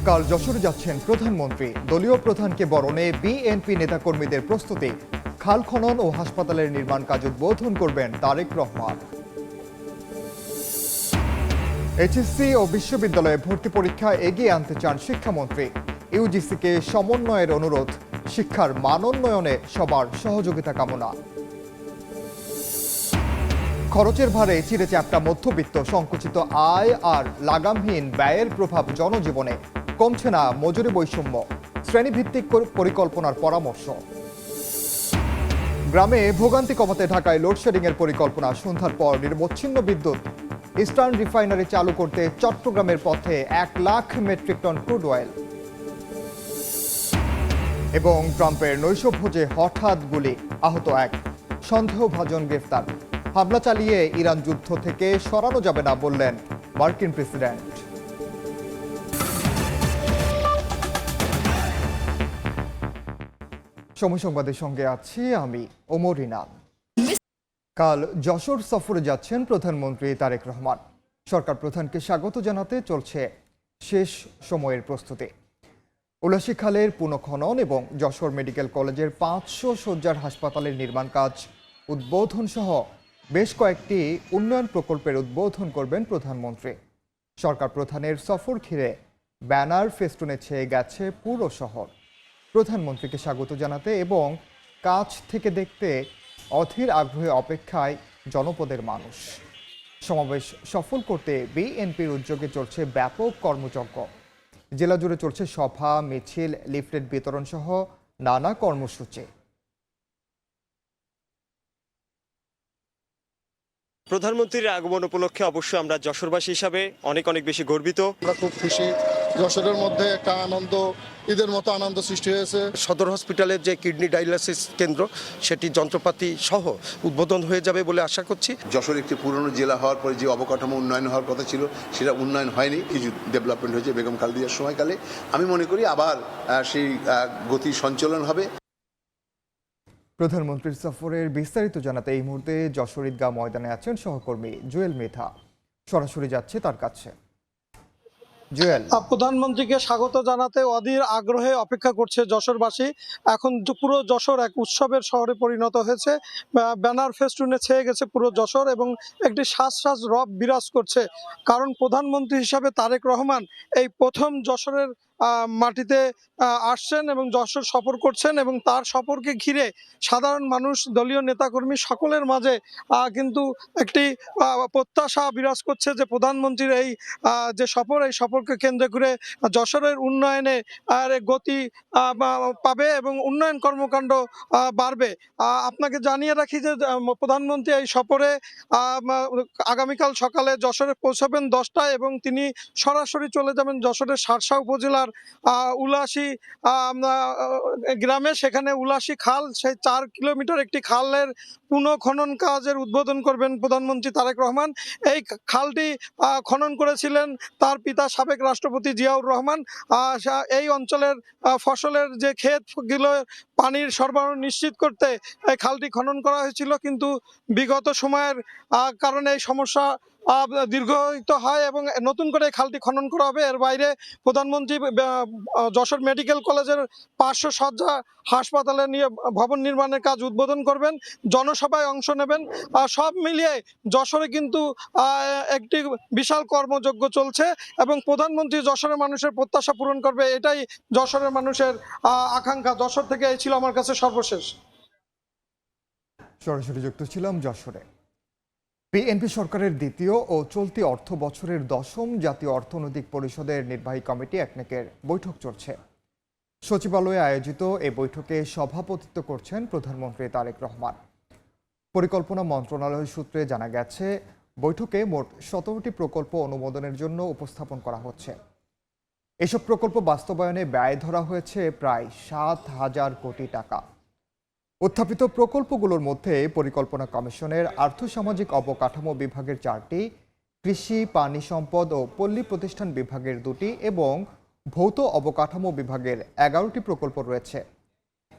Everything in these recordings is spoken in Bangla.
কাল যশোরে যাচ্ছেন প্রধানমন্ত্রী। দলীয় প্রধানকে বরণে বিএনপি নেতাকর্মীদের প্রস্তুতি। খাল খনন ও হাসপাতালের নির্মাণ কাজ উদ্বোধন করবেন তারেক রহমান। এইচএসসি ও বিশ্ববিদ্যালয়ে ভর্তি পরীক্ষা এগিয়ে আনতে চান শিক্ষামন্ত্রী। ইউজিসিকে সমন্বয়ের অনুরোধ। শিক্ষার মানোন্নয়নে সবার সহযোগিতা কামনা। খরচের ভারে চিরে চ্যাপ্টা মধ্যবিত্ত, সংকুচিত আয় আর লাগামহীন ব্যয়ের প্রভাব জনজীবনে। কমছে না মজুরি বৈষম্য। শ্রেণীভিত্তিক পরিকল্পনার পরামর্শ। গ্রামে ভোগান্তি কমাতে ঢাকায় লোডশেডিং এর পরিকল্পনা। সন্ধ্যার পর নিরবচ্ছিন্ন বিদ্যুৎ। ইস্টার্ন রিফাইনারি চালু করতে চট্টগ্রামের পথে 1 lakh metric ton crude oil. এবং ট্রাম্পের নৈশভোজে হঠাৎ গুলি, আহত 1, সন্দেহভাজন গ্রেফতার। হামলা চালিয়ে ইরান যুদ্ধ থেকে সরানো যাবে না বললেন মার্কিন প্রেসিডেন্ট। সময় সংবাদের সঙ্গে আছি আমি ওমর ইনাম। কাল যশোর সফরে যাচ্ছেন প্রধানমন্ত্রী তারেক রহমান। সরকার প্রধানকে স্বাগত জানাতে চলছে শেষ সময়ের প্রস্তুতি। উলাসী খালের পুনঃখনন এবং যশোর মেডিকেল কলেজের 500 শয্যার হাসপাতালের নির্মাণ কাজ উদ্বোধন সহ বেশ কয়েকটি উন্নয়ন প্রকল্পের উদ্বোধন করবেন প্রধানমন্ত্রী। সরকার প্রধানের সফর ঘিরে ব্যানার ফেস্টুনে ছেয়ে গেছে পুরো শহর। প্রধানমন্ত্রীকে স্বাগত জানাতে এবং কাছ থেকে দেখতে অধীর আগ্রহে অপেক্ষায় জনপদের মানুষ। সমাবেশ সফল করতে বিএনপির উদ্যোগে চলছে ব্যাপক কর্মযজ্ঞ। জেলা জুড়ে চলছে সভা, মিছিল, লিফলেট বিতরণ সহ নানা কর্মসূচি। প্রধানমন্ত্রীর আগমন উপলক্ষে অবশ্যই আমরা যশোরবাসী হিসাবে অনেক বেশি গর্বিত। আমরা খুব খুশি। যশোরের মধ্যে একটা আনন্দ, ঈদের মতো আনন্দ সৃষ্টি হয়েছে। সদর হসপিটালের যে কিডনি ডায়ালিসিস কেন্দ্র, সেটি যন্ত্রপাতি সহ উদ্বোধন হয়ে যাবে বলে আশা করছি। যশোর একটি পুরনো জেলা হওয়ার পরে যে অবকাঠামো উন্নয়ন হওয়ার কথা ছিল, সেটা উন্নয়ন হয়নি। কিছু ডেভেলপমেন্ট হয়েছে বেগম খালেদার সময়কালে। আমি মনে করি আবার সেই গতি সঞ্চালন হবে। প্রধানমন্ত্রীর সফরের বিস্তারিত জানাতে এই মুহূর্তে যশোর ঈদগাহ ময়দানে আছেন সহকর্মী জুয়েল মৃধা। সরাসরি যাচ্ছে তার কাছে। জুয়েল, প্রধানমন্ত্রীকে স্বাগত জানাতে অধীর আগ্রহে অপেক্ষা করছে যশোরবাসী। এখন পুরো যশোর এক উৎসবের শহরে পরিণত হয়েছে। ব্যানার ফেস্টুনে ছেয়ে গেছে পুরো যশোর এবং একটি সাজ রব বিরাজ করছে। কারণ প্রধানমন্ত্রী হিসাবে তারেক রহমান এই প্রথম যশোরের মাটিতে আসছেন এবং যশোর সফর করছেন এবং তার সফরকে ঘিরে সাধারণ মানুষ, দলীয় নেতাকর্মী সকলের মাঝে কিন্তু একটি প্রত্যাশা বিরাজ করছে যে প্রধানমন্ত্রীর এই যে সফর, এই সফরকে কেন্দ্র করে যশোরের উন্নয়নে গতি পাবে এবং উন্নয়ন কর্মকাণ্ড বাড়বে। আপনাকে জানিয়ে রাখি যে প্রধানমন্ত্রী এই সফরে আগামীকাল সকালে যশোরে পৌঁছাবেন 10টায় এবং তিনি সরাসরি চলে যাবেন যশোরের শার্শা উপজেলার উলাসী গ্রামে। সেখানে উলাসী খাল, সেই 4 কিলোমিটার একটি খালের পুনঃখনন কাজের উদ্বোধন করবেন প্রধানমন্ত্রী তারেক রহমান। এই খালটি খনন করেছিলেন তার পিতা সাবেক রাষ্ট্রপতি জিয়াউর রহমান। এই অঞ্চলের ফসলের যে ক্ষেতগুলো পানির সরবরাহ নিশ্চিত করতে এই খালটি খনন করা হয়েছিল, কিন্তু বিগত সময়ের কারণে এই সমস্যা দীর্ঘায়িত হয় এবং নতুন করে খালটি খনন করা হবে। এর বাইরে প্রধানমন্ত্রী যশোর মেডিকেল কলেজের 500 শয্যা হাসপাতালে নিয়ে ভবন নির্মাণের কাজ উদ্বোধন করবেন, জনসভায় অংশ নেবেন। সব মিলিয়ে যশোরে কিন্তু একটি বিশাল কর্মযজ্ঞ চলছে এবং প্রধানমন্ত্রী যশোরের মানুষের প্রত্যাশা পূরণ করবে, এটাই যশোরের মানুষের আকাঙ্ক্ষা। যশোর থেকে এই ছিল আমার কাছে সর্বশেষ। সরাসরি যুক্ত ছিলাম যশোরে। বিএনপি সরকারের দ্বিতীয় ও চলতি অর্থ বছরের 10ম জাতীয় অর্থনৈতিক পরিষদের নির্বাহী কমিটি একনেকের বৈঠক চলছে। সচিবালয়ে আয়োজিত এই বৈঠকে সভাপতিত্ব করছেন প্রধানমন্ত্রী তারেক রহমান। পরিকল্পনা মন্ত্রণালয় সূত্রে জানা গেছে, বৈঠকে মোট 17টি প্রকল্প অনুমোদনের জন্য উপস্থাপন করা হচ্ছে। এসব প্রকল্প বাস্তবায়নে ব্যয় ধরা হয়েছে প্রায় 7,000 কোটি টাকা। উত্থাপিত প্রকল্পগুলোর মধ্যে পরিকল্পনা কমিশনের আর্থসামাজিক অবকাঠামো বিভাগের 4টি, কৃষি, পানি সম্পদ ও পল্লী প্রতিষ্ঠান বিভাগের 2টি এবং ভৌত অবকাঠামো বিভাগের 11টি প্রকল্প রয়েছে।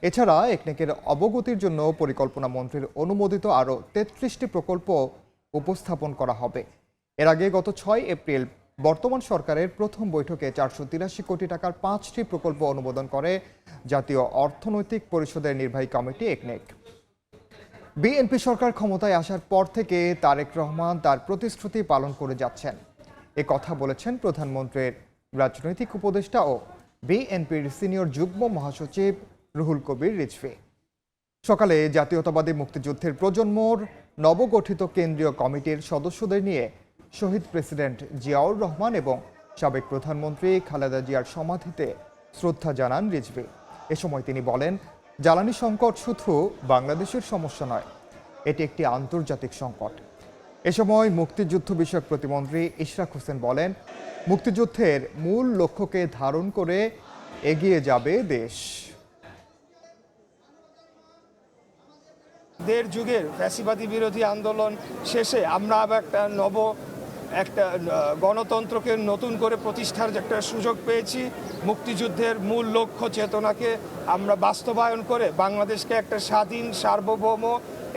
এছাড়া একনেকের অবগতির জন্য পরিকল্পনা মন্ত্রীর অনুমোদিত আরও 33টি প্রকল্প উপস্থাপন করা হবে। এর আগে গত 6 এপ্রিল বর্তমান সরকারের প্রথম বৈঠকে 483 কোটি টাকার 5টি প্রকল্প অনুমোদন করে জাতীয় অর্থনৈতিক পরিষদের নির্বাহী কমিটি একনেক। বিএনপি সরকার ক্ষমতায় আসার পর থেকে তারেক রহমান তার প্রতিশ্রুতি পালন করে যাচ্ছেন, এ কথা বলেছেন প্রধানমন্ত্রীর রাজনৈতিক উপদেষ্টা ও বিএনপির সিনিয়র যুগ্ম মহাসচিব রুহুল কবির রিজভী। সকালে জাতীয়তাবাদী মুক্তিযুদ্ধের প্রজন্মর নবগঠিত কেন্দ্রীয় কমিটির সদস্যদের নিয়ে শহীদ প্রেসিডেন্ট জিয়াউর রহমান এবং সাবেক প্রধানমন্ত্রী খালেদা জিয়ার সমাধিতে শ্রদ্ধা জানান রিজভী। এ সময় তিনি বলেন, জ্বালানি সংকট শুধু বাংলাদেশের সমস্যা নয়, এটি একটি আন্তর্জাতিক সংকট। এ সময় মুক্তিযুদ্ধ বিষয়ক প্রতিমন্ত্রী ইশরাক হোসেন বলেন, মুক্তিযুদ্ধের মূল লক্ষ্যকে ধারণ করে এগিয়ে যাবে দেশ। দেড় যুগের ফ্যাসিবাদী বিরোধী আন্দোলন শেষে আমরা আবার একটা গণতন্ত্রকে নতুন করে প্রতিষ্ঠার যে একটা সুযোগ পেয়েছি। মুক্তিযুদ্ধের মূল লক্ষ্য চেতনাকে আমরা বাস্তবায়ন করে বাংলাদেশকে একটা স্বাধীন, সার্বভৌম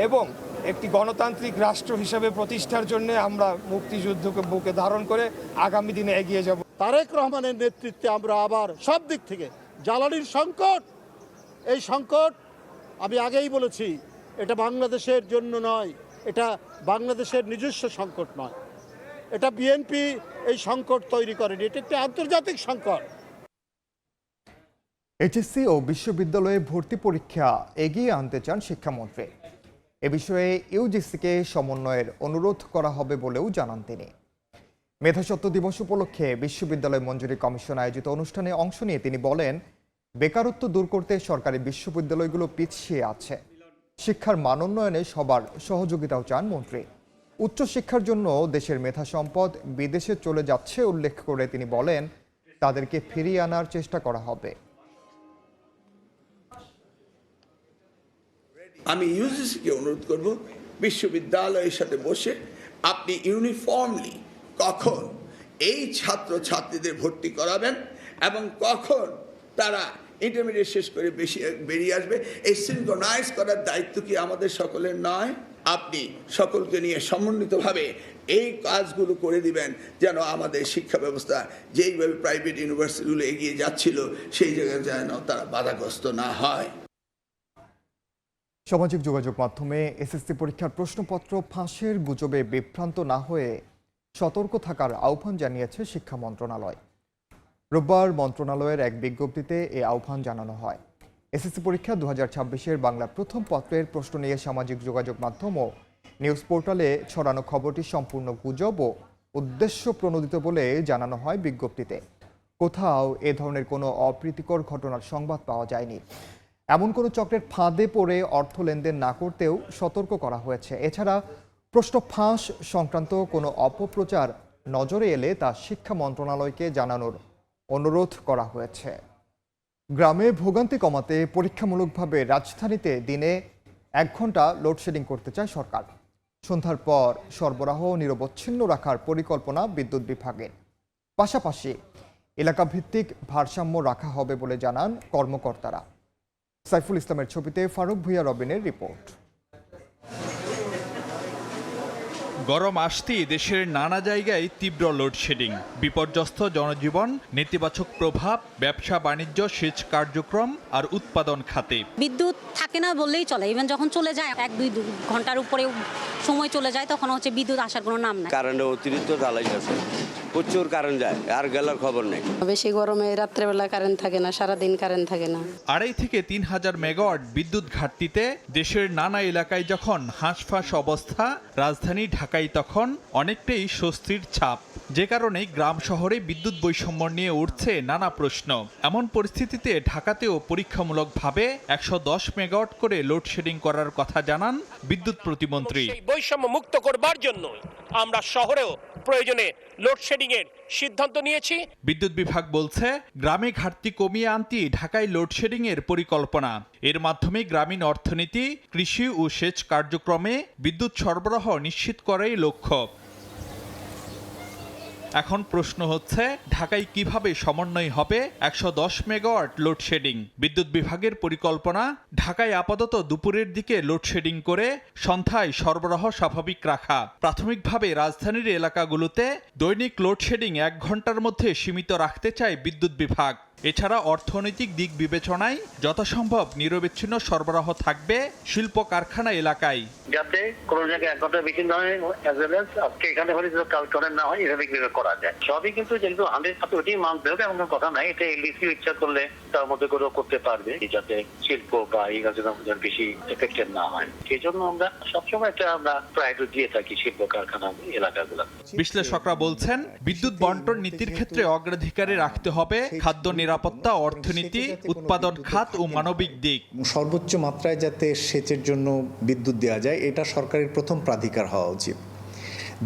এবং একটি গণতান্ত্রিক রাষ্ট্র হিসেবে প্রতিষ্ঠার জন্য আমরা মুক্তিযুদ্ধকে বুকে ধারণ করে আগামী দিনে এগিয়ে যাব। তারেক রহমানের নেতৃত্বে আমরা আবার সব দিক থেকে জ্বালানির সংকট, এই সংকট আমি আগেই বলেছি, এটা বাংলাদেশের জন্য নয়, এটা বাংলাদেশের নিজস্ব সংকট নয়, এটা বিএনপি এই সংকট তৈরি করেনি, এটা একটি আন্তর্জাতিক সংকট। এইচএসসি ও বিশ্ববিদ্যালয়ে ভর্তি পরীক্ষা এগিয়ে আনতে চান শিক্ষামন্ত্রী। এ বিষয়ে ইউজিসিকে সমন্বয়ের অনুরোধ করা হবে বলেও জানান তিনি। মেধাস্বত্ব দিবস উপলক্ষে বিশ্ববিদ্যালয় মঞ্জুরি কমিশন আয়োজিত অনুষ্ঠানে অংশ নিয়ে তিনি বলেন, বেকারত্ব দূর করতে সরকারি বিশ্ববিদ্যালয়গুলো পিছিয়ে আছে। শিক্ষার মানোন্নয়নে সবার সহযোগিতাও চান মন্ত্রী। উচ্চশিক্ষার জন্য দেশের মেধা সম্পদ বিদেশে চলে যাচ্ছে উল্লেখ করে তিনি বলেন, তাদেরকে ফিরিয়ে আনার চেষ্টা করা হবে। আমি ইউজিসিকে অনুরোধ করব, বিশ্ববিদ্যালয়ের সাথে বসে আপনি ইউনিফর্মলি কখন এই ছাত্র ছাত্রীদের ভর্তি করাবেন এবং কখন তারা ইন্টারমিডিয়েট শেষ করে বেরিয়ে আসবে, এই সিনক্রোনাইজ করার দায়িত্ব কি আমাদের সকলের নয়? আপনি সকলকে নিয়ে সমন্বিতভাবে এই কাজগুলো করে দিবেন, যেন আমাদের শিক্ষা ব্যবস্থা যেইভাবে প্রাইভেট ইউনিভার্সিটিগুলো এগিয়ে যাচ্ছিল সেই জায়গায় যেন তারা বাধাগ্রস্ত না হয়। সামাজিক যোগাযোগ মাধ্যমে এসএসসি পরীক্ষার প্রশ্নপত্র ফাঁসের গুজবে বিভ্রান্ত না হয়ে সতর্ক থাকার আহ্বান জানিয়েছে শিক্ষা মন্ত্রণালয়। রোববার মন্ত্রণালয়ের এক বিজ্ঞপ্তিতে এই আহ্বান জানানো হয়। এসএসসি পরীক্ষা 2026-এর বাংলা প্রথম পত্রের প্রশ্ন নিয়ে সামাজিক যোগাযোগ মাধ্যম ও নিউজ পোর্টালে ছড়ানো খবরটি সম্পূর্ণ গুজব ও উদ্দেশ্য প্রণোদিত বলে জানানো হয় বিজ্ঞপ্তিতে। কোথাও এ ধরনের কোনো অপ্রীতিকর ঘটনার সংবাদ পাওয়া যায়নি। এমন কোনো চক্রের ফাঁদে পড়ে অর্থ লেনদেন না করতেও সতর্ক করা হয়েছে। এছাড়া প্রশ্ন ফাঁস সংক্রান্ত কোনো অপপ্রচার নজরে এলে তা শিক্ষা মন্ত্রণালয়কে জানানোর অনুরোধ করা হয়েছে। গ্রামে ভোগান্তি কমাতে পরীক্ষামূলকভাবে রাজধানীতে দিনে 1 ঘন্টা লোডশেডিং করতে চায় সরকার। সন্ধ্যার পর সরবরাহ নিরবচ্ছিন্ন রাখার পরিকল্পনা বিদ্যুৎ বিভাগের। পাশাপাশি এলাকাভিত্তিক ভারসাম্য রাখা হবে বলে জানান কর্মকর্তারা। সাইফুল ইসলামের ছবিতে ফারুক ভুইয়া রবিনের রিপোর্ট। গরম আসতেই দেশের নানা জায়গায় তীব্র লোডশেডিং, বিপর্যস্ত জনজীবন, নেতিবাচক প্রভাব ব্যবসা বাণিজ্য, সেচ কার্যক্রম আর উৎপাদন খাতে। বিদ্যুৎ থাকে না বললেই চলে, ইভেন যখন চলে যায় 1-2 ঘন্টার উপরে সময় চলে যায়, তখন হচ্ছে বিদ্যুৎ আসার কোনো নাম নাই। কারেন্টের অতিরিক্ত জ্বালাই আছে, প্রচুর কারেন্ট যায়, আর গেলার খবর নেই। বেশি গরমে রাত্রেবেলা কারেন্ট থাকে না, সারাদিন কারেন্ট থাকে না। 2.5 থেকে 3,000 মেগাওয়াট বিদ্যুৎ ঘাটতিতে দেশের নানা এলাকায় যখন হাঁসফাঁস অবস্থা, রাজধানী ঢাকায় তখন অনেকটাই স্বস্তির ছাপ। যে কারণে গ্রাম শহরে বিদ্যুৎ বৈষম্য নিয়ে উঠছে নানা প্রশ্ন। এমন পরিস্থিতিতে ঢাকাতেও পরীক্ষামূলকভাবে 110 মেগাওয়াট করে লোডশেডিং করার কথা জানান বিদ্যুৎ প্রতিমন্ত্রী। বৈষম্য মুক্ত করবার জন্য আমরা শহরেও প্রয়োজনে লোডশেডিং এর সিদ্ধান্ত নিয়েছি। বিদ্যুৎ বিভাগ বলছে, গ্রামে ঘাটতি কমিয়ে আনতে ঢাকায় লোডশেডিং এর পরিকল্পনা। এর মাধ্যমে গ্রামীণ অর্থনীতি, কৃষি ও সেচ কার্যক্রমে বিদ্যুৎ সরবরাহ নিশ্চিত করাই লক্ষ্য। এখন প্রশ্ন হচ্ছে ঢাকায় কিভাবে সমন্বয় হবে 110 মেগাওয়াট লোডশেডিং। বিদ্যুৎ বিভাগের পরিকল্পনা ঢাকায় আপাতত দুপুরের দিকে লোডশেডিং করে সন্ধ্যায় সরবরাহ স্বাভাবিক রাখা। প্রাথমিকভাবে রাজধানীর এলাকাগুলোতে দৈনিক লোডশেডিং 1 ঘন্টার মধ্যে সীমিত রাখতে চায় বিদ্যুৎ বিভাগ। এছাড়া অর্থনৈতিক দিক বিবেচনায় যথাসম্ভব নিরবিচ্ছিন্ন সরবরাহ থাকবে শিল্প কারখানা এলাকায়, যাতে কোনো জায়গায় 1 ঘন্টা বেশি নয় আজকে এখানে হলে কালকে না হয় এভাবে কিভাবে করা যায়। সবই কিন্তু যেহেতু 100% ওইটাই মানতে হবে এমন কথা নাই। এটা এলডিসি ইচ্ছা করলে তার মধ্যে করেও করতে পারবে, যাতে শিল্প বা এই কাজের বেশি এফেক্টেড না হয়। সেই জন্য আমরা সবসময় আমরা প্রায়োরিটি দিয়ে থাকি শিল্প কারখানা এলাকাগুলো। বিশ্লেষকরা বলছেন বিদ্যুৎ বন্টন নীতির ক্ষেত্রে অগ্রাধিকারে রাখতে হবে খাদ্য নিরাপত্তা, অর্থনীতি, উৎপাদন খাত ও মানবিক দিক। সর্বোচ্চ মাত্রায় যাতে সেচের জন্য বিদ্যুৎ দেওয়া যায়, এটা সরকারের প্রথম প্রাধিকার হওয়া উচিত।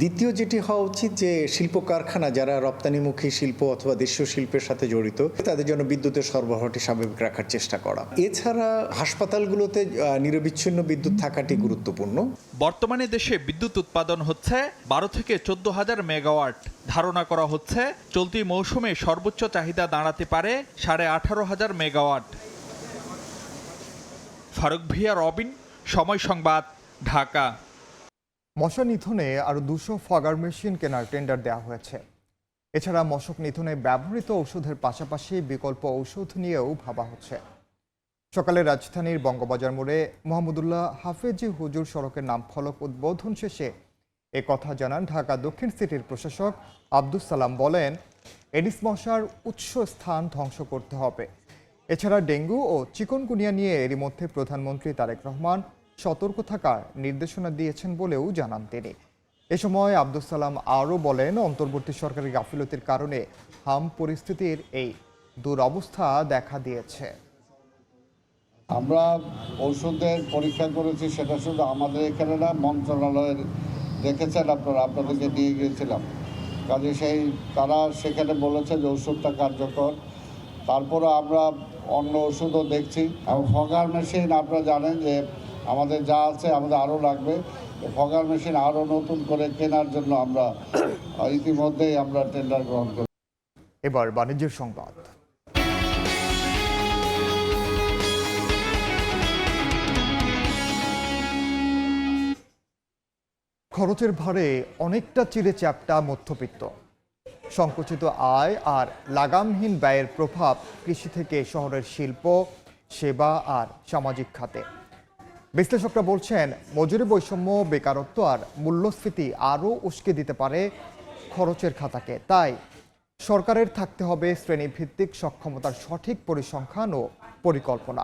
দ্বিতীয় যেটি হওয়া উচিত যে শিল্প কারখানা যারা রপ্তানিমুখী শিল্প অথবা দেশীয় শিল্পের সাথে জড়িত, তাদের জন্য বিদ্যুতের সরবরাহটি স্বাভাবিক রাখার চেষ্টা করা। এছাড়া হাসপাতালগুলোতে নিরবিচ্ছিন্ন বিদ্যুৎ থাকাটি গুরুত্বপূর্ণ। বর্তমানে দেশে বিদ্যুৎ উৎপাদন হচ্ছে 12 থেকে 14,000 মেগাওয়াট। ধারণা করা হচ্ছে চলতি মৌসুমে সর্বোচ্চ চাহিদা দাঁড়াতে পারে 18,500 মেগাওয়াট। ফারুক ভিয়া, রবিন, সময় সংবাদ, ঢাকা। মশা নিধনে আরও 200 ফগার মেশিন কেনার টেন্ডার দেওয়া হয়েছে। এছাড়া মশক নিধনে ব্যবহৃত ঔষধের পাশাপাশি বিকল্প ঔষধ নিয়েও ভাবা হচ্ছে। সকালে রাজধানীর বঙ্গবাজার মোড়ে মোহাম্মদুল্লাহ হাফেজি হুজুর সড়কের নাম ফলক উদ্বোধন শেষে এ কথা জানান ঢাকা দক্ষিণ সিটির প্রশাসক আব্দুস সালাম। বলেন, এডিস মশার উৎস স্থান ধ্বংস করতে হবে। এছাড়া ডেঙ্গু ও চিকনগুনিয়া নিয়ে এরই মধ্যে প্রধানমন্ত্রী তারেক রহমান সতর্ক থাকার নির্দেশনা দিয়েছেন বলেও জানান তিনি। এ সময় আব্দুস সালাম আরও বলেন, অন্তর্বর্তী সরকারের গাফিলতির কারণে হাম পরিস্থিতির এই দুরবস্থা দেখা দিয়েছে। আমরা ঔষধের পরীক্ষা করেছি, সেটা শুধু আমাদের এখানে না, মন্ত্রণালয়ের দেখেছেন আপনারা, আপনাদেরকে নিয়ে গিয়েছিলাম। কাজে তারা সেখানে বলেছে যে ওষুধটা কার্যকর। তারপরে আমরা অন্য ওষুধও দেখছি। এবং ফগার মেশিন আপনারা জানেন যে আমাদের যা আছে আমাদের আরও লাগবে। ফগার মেশিন আরও নতুন করে কেনার জন্য আমরা ইতিমধ্যেই আমরা টেন্ডার গ্রহণ করি। এবার বাণিজ্যের সংবাদ। খরচের ভারে অনেকটা চিড়ে চ্যাপ্টা মধ্যবিত্ত। সংকুচিত আয় আর লাগামহীন ব্যয়ের প্রভাব কৃষি থেকে শহরের শিল্প, সেবা আর সামাজিক খাতে। বিশ্লেষকরা বলছেন, মজুরি বৈষম্য, বেকারত্ব আর মূল্যস্ফীতি আরও উস্কে দিতে পারে খরচের খাতাকে। তাই সরকারের থাকতে হবে শ্রেণীভিত্তিক সক্ষমতার সঠিক পরিসংখ্যান ও পরিকল্পনা।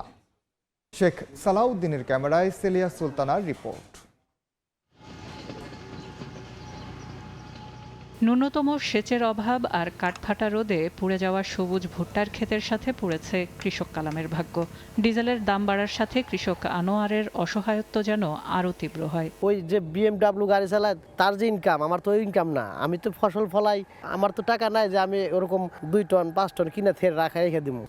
শেখ সালাউদ্দিনের ক্যামেরায় সেলিয়া সুলতানার রিপোর্ট। ন্যূনতম সেচের অভাব আর কাঠফাটা রোদে পুড়ে যাওয়া সবুজ ভুট্টার ক্ষেতের সাথে পড়েছে কৃষক কালামের ভাগ্য। ডিজেলের দাম বাড়ার সাথে কৃষক আনোয়ারের অসহায়ত্ব যেন আরও তীব্র হয়। ওই যে BMW গাড়ি চালায় তার যে ইনকাম, আমার তো ইনকাম না। আমি তো ফসল ফলাই, আমার তো টাকা নাই যে আমি ওরকম 2 টন 5 টন কিনে থের রাখা রেখে দিব।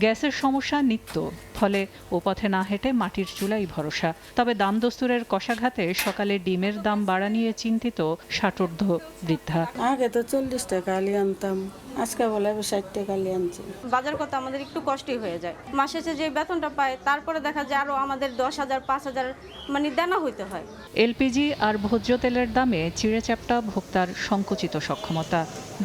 গ্যাসের সমস্যা নিত্য, ফলে ও পথে না হেঁটে মাটির চুলাই ভরসা। তবে দাম দস্তুরের কষাঘাতে সকালে ডিমের দাম বাড়া নিয়ে চিন্তিত ষাটোর্ধ্ব বৃদ্ধা। আগে তো 40 টাকা আলি আনতাম, আজকে বলে 60 টাকা আলি আনছি। বাজার করতে আমাদের একটু কষ্টই হয়ে যায়। মাসে যে বেতনটা পায় তারপরে দেখা যায় আরো আমাদের 10,000 5,000 মানে দেনা হইতে হয়। এলপিজি আর ভোজ্য তেলের দামে চিড়েচ্যাপ্টা ভোক্তার সংকুচিত সক্ষমতা।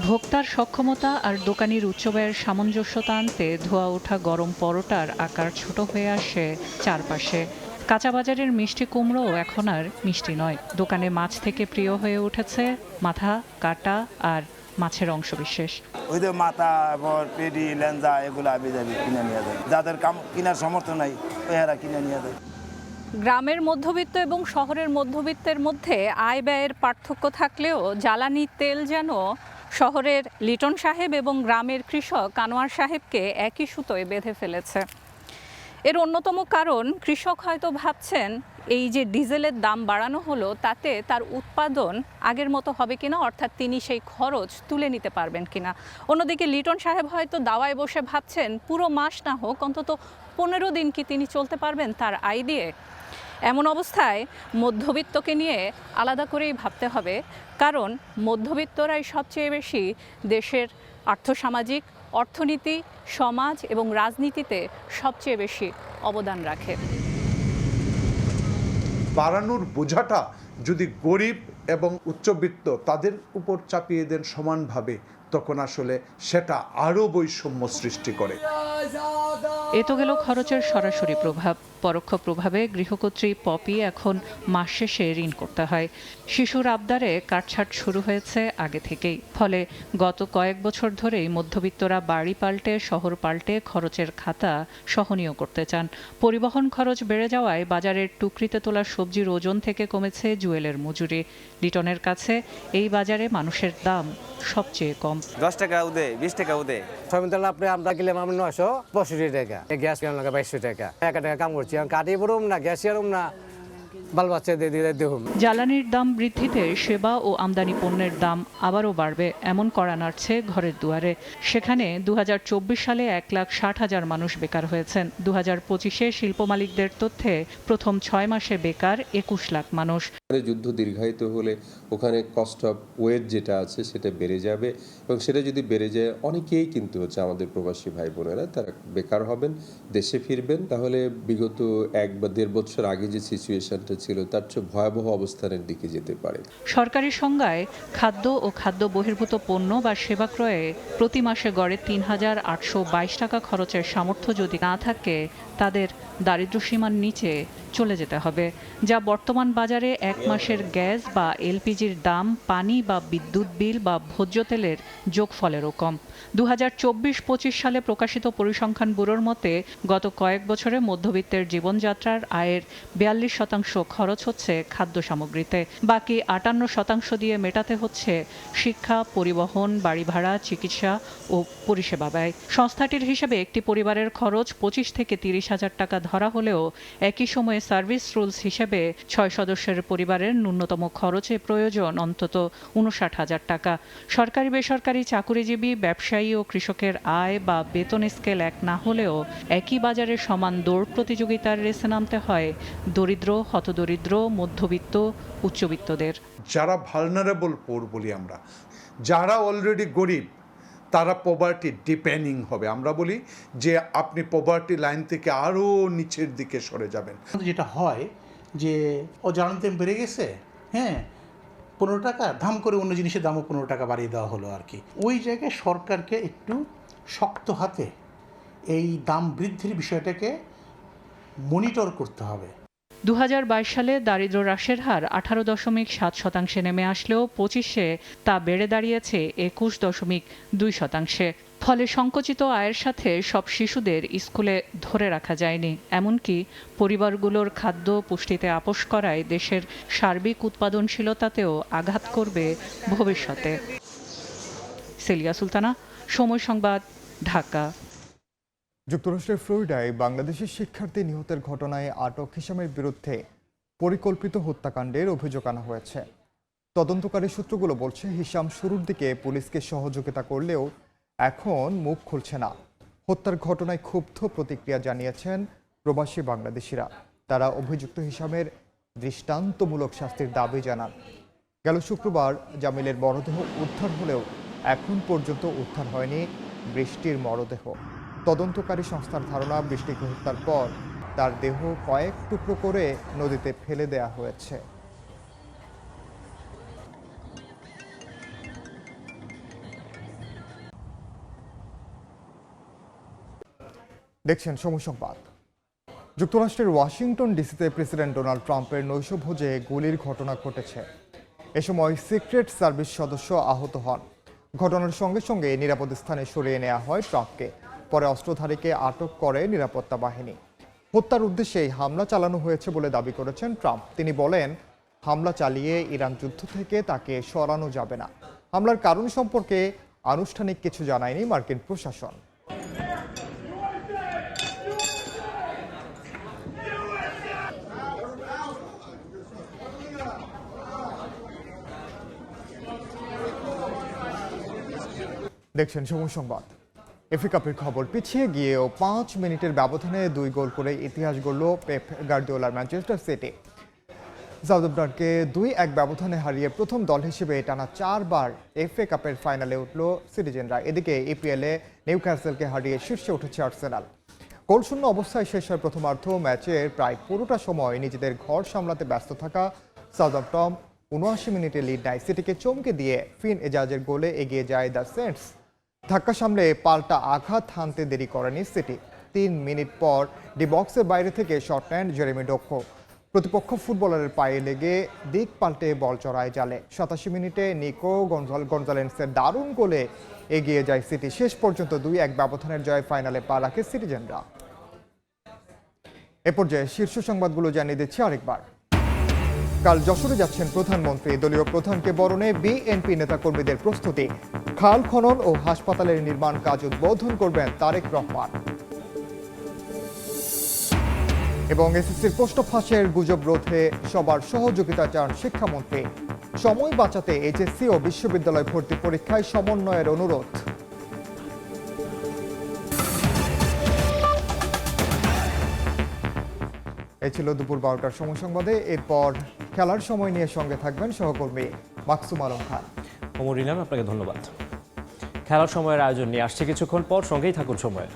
ভোক্তার সক্ষমতা আর দোকানির উচ্চ ব্যয়ের সামঞ্জস্যতা আনতে ধোয়া ওঠা গরম পরোটার আকার ছোট হয়ে আসে চারপাশে। কাঁচা বাজারের মিষ্টি কুমড়োও এখন আর মিষ্টি নয়। দোকানে মাছ থেকে প্রিয় হয়ে উঠেছে মাথা, কাটা আর মাছের অংশ বিশেষ। ওই যে মাথা, পেডি, লেঞ্জা এগুলো আবি যাবি কিনে নিয়ে যায়। যাদের কেনার সামর্থ্য নাই ওরা কিনে নিয়ে যায়। গ্রামের মধ্যবিত্ত এবং শহরের মধ্যবিত্তের মধ্যে আয় ব্যয়ের পার্থক্য থাকলেও জ্বালানি তেল যেন শহরের লিটন সাহেব এবং গ্রামের কৃষক আনোয়ার সাহেবকে একই সুতোয় বেঁধে ফেলেছে। এর অন্যতম কারণ, কৃষক হয়তো ভাবছেন এই যে ডিজেলের দাম বাড়ানো হলো তাতে তার উৎপাদন আগের মতো হবে কিনা, অর্থাৎ তিনি সেই খরচ তুলে নিতে পারবেন কিনা। অন্যদিকে লিটন সাহেব হয়তো দাওয়ায় বসে ভাবছেন পুরো মাস না হোক অন্তত 15 দিন কি তিনি চলতে পারবেন তার আয় দিয়ে। এমন অবস্থায় মধ্যবিত্তকে নিয়ে আলাদা করেই ভাবতে হবে, কারণ মধ্যবিত্তরাই সবচেয়ে বেশি দেশের আর্থসামাজিক, অর্থনীতি, সমাজ এবং রাজনীতিতে সবচেয়ে বেশি অবদান রাখে। বাড়ানোর বোঝাটা যদি গরিব এবং উচ্চবিত্ত তাদের উপর চাপিয়ে দেন সমানভাবে, তখন আসলে সেটা আরও বৈষম্য সৃষ্টি করে। এ তো গেল খরচের সরাসরি প্রভাব। পরোক্ষ প্রভাবে গৃহকর্ত্রী পপি এখন মাস শেষে ঋণ করতে হয়। শিশুর আবদারে কাটছাট শুরু হয়েছে আগে থেকেই। ফলে গত কয়েক বছর ধরেই মধ্যবিত্তরা বাড়ি পাল্টে, শহর পাল্টে খরচের খাতা সহনীয় করতে চান। পরিবহন খরচ বেড়ে যাওয়ায় বাজারের টুকরিতে তোলা সবজির ওজন থেকে কমেছে জুয়েলের মজুরি। লিটনের কাছে এই বাজারে মানুষের দাম সবচেয়ে কম। 10 টাকা উদে, 20 টাকা উদে। সমিতাল আপনি আমরা গেলাম আমি 965 টাকা, গ্যাস কেন লাগা 2200 টাকা, 1 টাকা কাম করছি, কাটি পড়ুম না, গ্যাস এরম না, বাল বাচ্চা দিয়ে দেখুন। জ্বালানির দাম বৃদ্ধিতে সেবা ও আমদানি পণ্যের দাম আবারও বাড়বে, এমন কড়া নাড়ছে ঘরের দুয়ারে। সেখানে 2024 সালে 1,60,000 মানুষ বেকার হয়েছেন। 2025-এ শিল্প মালিকদের তথ্যে প্রথম 6 মাসে বেকার 21 লাখ মানুষ। যুদ্ধ দীর্ঘায়িত হলে ওখানে কস্ট অফ ওয়েজ যেটা আছে সেটা বেড়ে যাবে, এবং সেটা যদি বেড়ে যায় অনেকেই কিন্তু হচ্ছে আমাদের প্রবাসী ভাই বোনেরা তারা বেকার হবেন, দেশে ফিরবেন। তাহলে বিগত 1 বা 1.5 বছর আগে যে সিচুয়েশনটা ছিল তার চেয়ে ভয়াবহ অবস্থানের দিকে যেতে পারে। সরকারি সংজ্ঞায় খাদ্য ও খাদ্য বহির্ভূত পণ্য বা সেবা ক্রয়ে প্রতি মাসে গড়ে 3,822 টাকা খরচের সামর্থ্য যদি না থাকে, তাদের দারিদ্র্যসীমার নিচে চলে যেতে হবে, যা বর্তমান বাজারে 1 মাসের গ্যাস বা এলপিজির দাম, পানি বা বিদ্যুৎ বিল বা ভোজ্য তেলের যোগফলেরও কম। 2024-25 সালে প্রকাশিত পরিসংখ্যান ব্যুরোর মতে গত কয়েক বছরে মধ্যবিত্তের জীবনযাত্রার আয়ের 42% খরচ হচ্ছে খাদ্য সামগ্রীতে। বাকি 58% দিয়ে মেটাতে হচ্ছে শিক্ষা, পরিবহন, বাড়ি ভাড়া, চিকিৎসা ও পরিষেবা ব্যয়। সংস্থাটির হিসেবে একটি পরিবারের খরচ 25 থেকে 30,000 টাকা ধরা হলেও একই সময়ে সার্ভিস রুলস হিসেবে 6 সদস্যের পরিবারের ন্যূনতম খরচে প্রয়োজন অন্তত 59,000 টাকা। সরকারি বেসরকারি চাকুরিজীবী, ব্যবসায়ী ও কৃষকের আয় বা বেতন স্কেল এক না হলেও একই বাজারে সমান দৌড় প্রতিযোগিতার রেসে নামতে হয় দরিদ্র, হতদরিদ্র, মধ্যবিত্ত, উচ্চবিত্তদের। যারা ভালনারেবল পোর বলি আমরা, যারা অলরেডি গরিব, তারা পভার্টি ডিপেন্ডিং হবে। আমরা বলি যে আপনি পভার্টি লাইন থেকে আরও নিচের দিকে সরে যাবেন। যেটা হয় যে ও জ্বালানি দাম বেড়ে গেছে, হ্যাঁ 15 টাকা, দাম করে অন্য জিনিসের দামও 15 টাকা বাড়িয়ে দেওয়া হলো আর কি। ওই জায়গায় সরকারকে একটু শক্ত হাতে এই দাম বৃদ্ধির বিষয়টাকে মনিটর করতে হবে। 2022 সালে দারিদ্র্য হ্রাসের হার 18.7% নেমে আসলেও 25-এ তা বেড়ে দাঁড়িয়েছে 21.2%। ফলে সংকুচিত আয়ের সাথে সব শিশুদের স্কুলে ধরে রাখা যায়নি। এমনকি পরিবারগুলোর খাদ্য পুষ্টিতে আপোস করায় দেশের সার্বিক উৎপাদনশীলতাতেও আঘাত করবে ভবিষ্যতে। সেলিয়া সুলতানা, সময় সংবাদ, ঢাকা। যুক্তরাষ্ট্রের ফ্লোরিডায় বাংলাদেশের শিক্ষার্থী নিহতের ঘটনায় আটক হিশামের বিরুদ্ধে পরিকল্পিত হত্যাকাণ্ডের অভিযোগ আনা হয়েছে। তদন্তকারী সূত্রগুলো বলছে হিশাম শুরুর দিকে পুলিশকে সহযোগিতা করলেও এখন মুখ খুলছে না। হত্যার ঘটনায় ক্ষুব্ধ প্রতিক্রিয়া জানিয়েছেন প্রবাসী বাংলাদেশিরা। তারা অভিযুক্ত হিশামের দৃষ্টান্তমূলক শাস্তির দাবি জানান। গেল শুক্রবার জামিলের মরদেহ উদ্ধার হলেও এখন পর্যন্ত উদ্ধার হয়নি বৃষ্টির মরদেহ। তদন্তকারী সংস্থার ধারণা, বৃষ্টিকে হত্যার পর তার দেহ কয়েক টুকরো করে নদীতে ফেলে দেয়া হয়েছে। দেখছেন সময় সংবাদ। যুক্তরাষ্ট্রের ওয়াশিংটন ডিসিতে প্রেসিডেন্ট ডোনাল্ড ট্রাম্পের নৈশভোজে গুলির ঘটনা ঘটেছে। এ সময় সিক্রেট সার্ভিস সদস্য আহত হন। ঘটনার সঙ্গে সঙ্গে নিরাপদ স্থানে সরিয়ে নেওয়া হয় ট্রাম্পকে। পরে অস্ত্রধারীকে আটক করে নিরাপত্তা বাহিনী। হত্যার উদ্দেশ্যেই হামলা চালানো হয়েছে বলে দাবি করেছেন ট্রাম্প। তিনি বলেন, হামলা চালিয়ে ইরান যুদ্ধ থেকে তাকে সরানো যাবে না। হামলার কারণ সম্পর্কে আনুষ্ঠানিক কিছু জানায়নি মার্কিন প্রশাসন। দেখছেন সময় সংবাদ। এফএ কাপের খবর, পিছিয়ে গিয়েও 5 মিনিটের ব্যবধানে 2 গোল করে ইতিহাস গড়ল পেপ গার্দিওলার ম্যানচেস্টার সিটি। সাউদাম্পটনকে 2-1 ব্যবধানে হারিয়ে প্রথম দল হিসেবে টানা 4 বার এফএ কাপের ফাইনালে উঠল সিটিজেনরা। এদিকে ইপিএলে নিউক্যাসলকে হারিয়ে শীর্ষে উঠেছে আর্সেনাল। গোলশূন্য অবস্থায় শেষ হয় প্রথমার্ধ। ম্যাচের প্রায় পুরোটা সময় নিজেদের ঘর সামলাতে ব্যস্ত থাকা সাউদাম্পটন 79 মিনিটে লিড নেয়। সিটিকে চমকে দিয়ে ফিন এজাজের গোলে এগিয়ে যায় দ্য সেন্টস। ধাক্কা সামলে পাল্টা আঘাত হানতে দেরি করেনি সিটি। 3 মিনিট পর ডি বক্সের বাইরে থেকে শট নেন জেরেমি ডোকো। প্রতিপক্ষ ফুটবলারের পায়ে লেগে দিক পাল্টে বল চড়ায় জালে। 87 মিনিটে নিকো গনজালেন্সের দারুণ গোলে এগিয়ে যায় সিটি। শেষ পর্যন্ত 2-1 ব্যবধানের জয় ফাইনালে পা রাখে সিটিজেনরা। এ পর্যায়ে শীর্ষ সংবাদগুলো জানিয়ে দিচ্ছি আরেকবার। কাল যশোরে যাচ্ছেন প্রধানমন্ত্রী। দলীয় প্রধানকে বরণে বিএনপি নেতাকর্মীদের প্রস্তুতি। খাল খনন ও হাসপাতালের নির্মাণ কাজ উদ্বোধন করবেন তারেক রহমান। এবং এসএসসির প্রশ্ন ফাঁসের গুজব রোধে সবার সহযোগিতা চান শিক্ষামন্ত্রী। সময় বাঁচাতে এইচএসসি ও বিশ্ববিদ্যালয় ভর্তি পরীক্ষায় সমন্বয়ের অনুরোধ। এই ছিল দুপুর 12টার সময় সংবাদে। এরপর খেলার সময় নিয়ে সঙ্গে থাকবেন সহকর্মী মাকসুম আলম খান। ওমর ইনাম, আপনাকে ধন্যবাদ। খেলার সময়ের আয়োজন নিয়ে আসছে কিছুক্ষণ পর, সঙ্গেই থাকুন সময়ের।